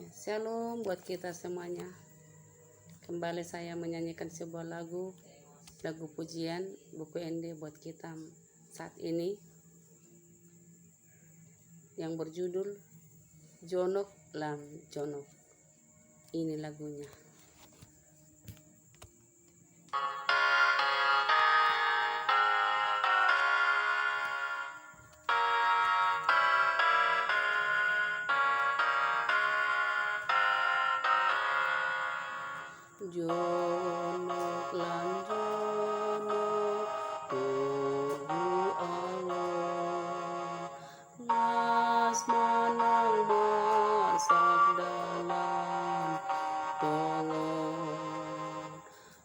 Shalom buat kita semuanya. Kembali saya menyanyikan sebuah lagu pujian buku ND buat kita saat ini yang berjudul Jonok Lam Jonok. Ini lagunya. Jonok lan jonok tuhu Allah, las manang masak dalam tolong,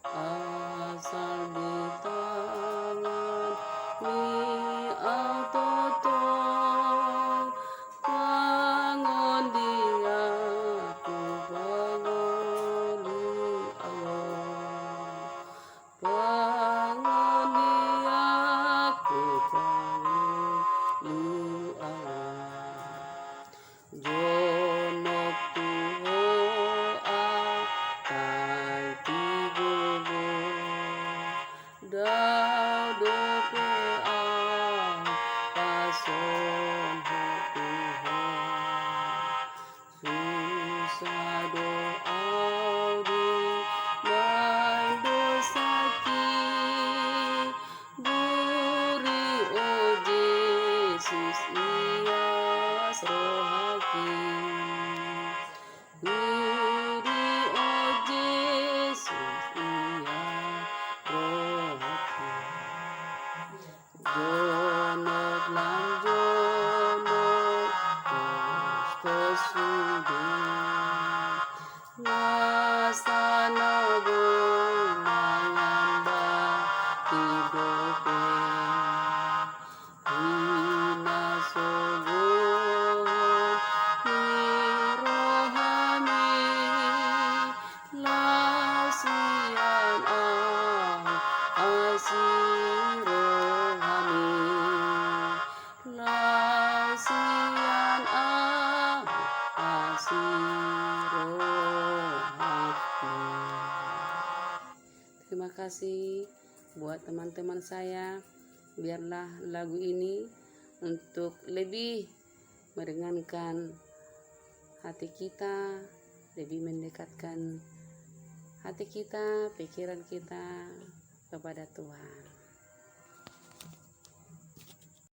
asal di tangan mi autotong, bangun dia ku bangun di Allah, bangun dia ku bangun di Allah. Jonok tuho atai tigogo, dau dope ang pason ho Tuhan, susah doa di may dosaki, buri o Jesus ias rohaki, buri o Jesus ias rohaki. Jonok lan jonok gusto sudin, nasana boy mangamba hidope, hinasogohon ni rohami, lasian ang asirohami, lasian ang asirohami. Terima kasih buat teman-teman saya. Biarlah lagu ini untuk lebih meringankan hati kita, lebih mendekatkan hati kita, pikiran kita kepada Tuhan.